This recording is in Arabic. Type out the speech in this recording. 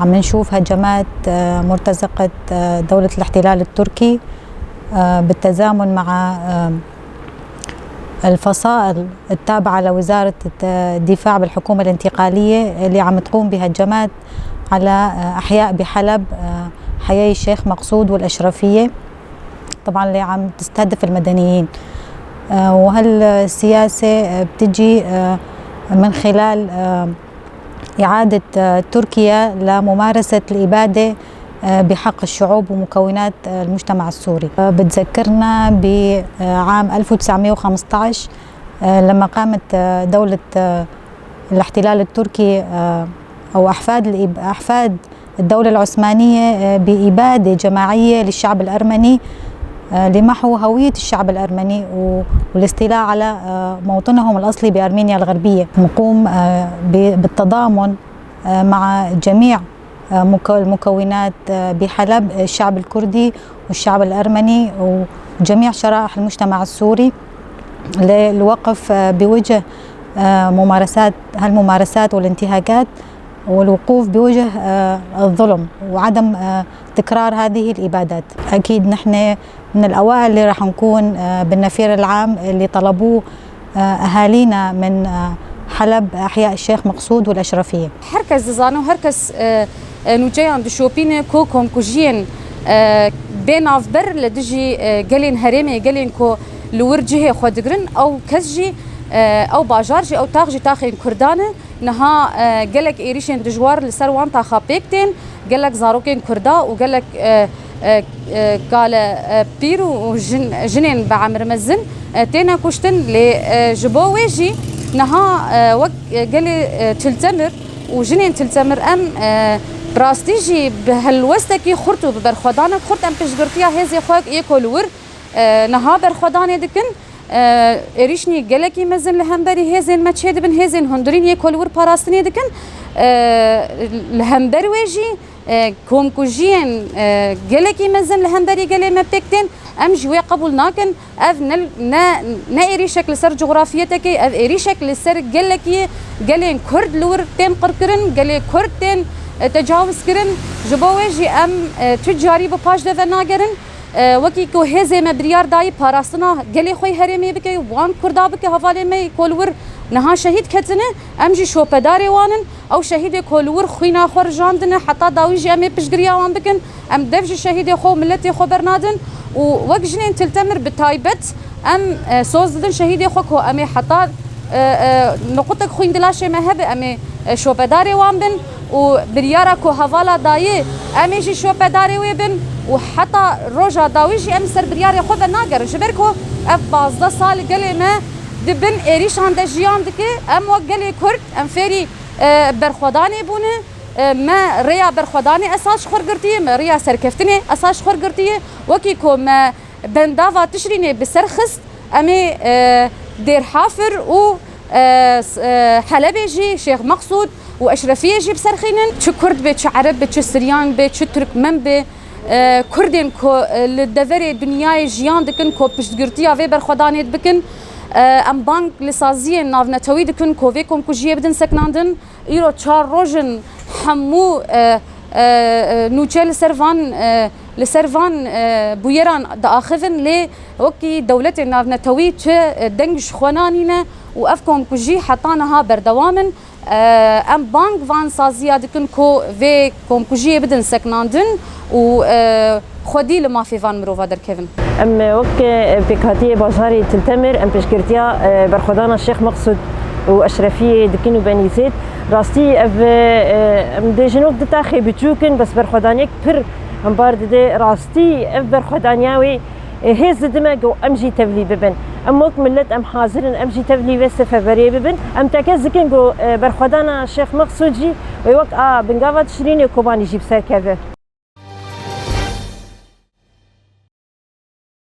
عم نشوف هجمات مرتزقة دولة الاحتلال التركي بالتزامن مع الفصائل التابعة لوزارة الدفاع بالحكومة الانتقالية اللي عم تقوم بهجمات على أحياء بحلب، حيي الشيخ مقصود والأشرفية، طبعا اللي عم تستهدف المدنيين. وهالسياسة بتجي من خلال إعادة تركيا لممارسة الإبادة بحق الشعوب ومكونات المجتمع السوري. بتذكرنا بعام 1915 لما قامت دولة الاحتلال التركي أو أحفاد الدولة العثمانية بإبادة جماعية للشعب الأرمني لمحو هوية الشعب الأرمني والاستيلاء على موطنهم الأصلي بأرمينيا الغربية. نقوم بالتضامن مع جميع المكونات بحلب، الشعب الكردي والشعب الأرمني وجميع شرائح المجتمع السوري للوقف بوجه هالممارسات والانتهاكات، والوقوف بوجه الظلم وعدم تكرار هذه الإبادات. أكيد نحن من الأوائل اللي راح نكون بالنفير العام اللي طلبوه أهالينا من حلب، أحياء الشيخ مقصود والأشرفية. هركز زانو هركز نوجيان دشوبين كوكم كوجين بين أفبر لدجي قلين هرمي قلين كو لورجه خودقرن أو كزجي أو باجارجي أو تاخجي تاخين كردانة نها قالك إيريشين دجوار لسروان تاخا بيكتين قالك زاروكين كردا وقالك قال بيرو وجنين بعمر مزن تينا كوشتن لجبو ويجي نها قالي تلتمر وجنين تلتمر أم براستيجي بهالوستكي خرطو ببرخودانك خرط أم بشقرتيا هزي خوك إيكولور نها برخوداني دكن إيريشني قالكي مزن لهمبري هزين ما تشهد بن هزين هندورين يكولور باراستني دكن لهمبر ويجي كوم كوجين قالكي مزن لهمبري قالي ما بيكتين ام جوي قبول ناكن اف نا ايري شكل سر جغرافيتك اف ايري شكل سر قالكي قالين كرد لور تين قركرن قالي كرد تين تجاوز كرن جبويجي ام تجاري بباش دفا ناقرن وكي كو هزي مبريار داي باراستنا قالي خوي هرمي بكي وان كردا بكي هفالي مي كولور نها شهيد كتنه امجي شو بداري وانن او شهيد كولور خوينا خور جاندنه حتى داويجي امي بشقريا وان بكن ام دفجي شهيد خو ملتي خو برنادن ووك جنين تلتمر بتايبت ام سوزدن شهيد خو كو امي حتى نقطك خوين دلاشي ما هبه امي شو بداري وان بن وبريارا كو هفالا داي امي جي شو بداري ويبن وحتى روجا داويجي ام سر برياري خو بناقر جبركو اف 12 سال قالي ما دبن إيريش عند جيان دكي أم وقلي كرد أم فيري برخوداني بونه ما ريا برخوداني أساس خورقرتيه ما ريا سركفتني أساس خورقرتيه وكيكو ما بندافا تشريني بسرخص أمي دير حافر و حلبي جي شيخ مقصود وأشرفية جي بسرخينن شو كرد بيت شو عرب بيت شو سريان بيت شو تركمن بيت كردين كو للدفري دنياي جيان دكن كو بشتقرتيه في برخوداني بكن ام بانك لسازيين نافنتوي دكن كوفيكم كوجيه بدن سكناندن ايرو تشار روجن حمو نوتشل لسرفان بويران داخذن لي وكي دولتي نافنتوي دنج خونانينا وافكم كوجي حطانها بردوامن ام بانك فان سازيا دكن كو في كوم كوجيه بدن سكناندن و خودي لما في فان مروفا در كيفن ام وك بكاتيه بازاري تلتمر ام بشكرتيا برخدانا الشيخ مقصود واشرفيه دكينو بني زيد راستي ام دي جنوب دتاخي بتشوكن بس برخدانيك بر ام بارد دي راستي اف برخدانياوي هز دماغ امجي تبلي ببن ام وك ملت ام حاضرن امجي تبلي بس فبري ببن ام تكزكن برخدانا الشيخ مقصود جي ويوك بنقافه تشريني كوباني جيب سركبه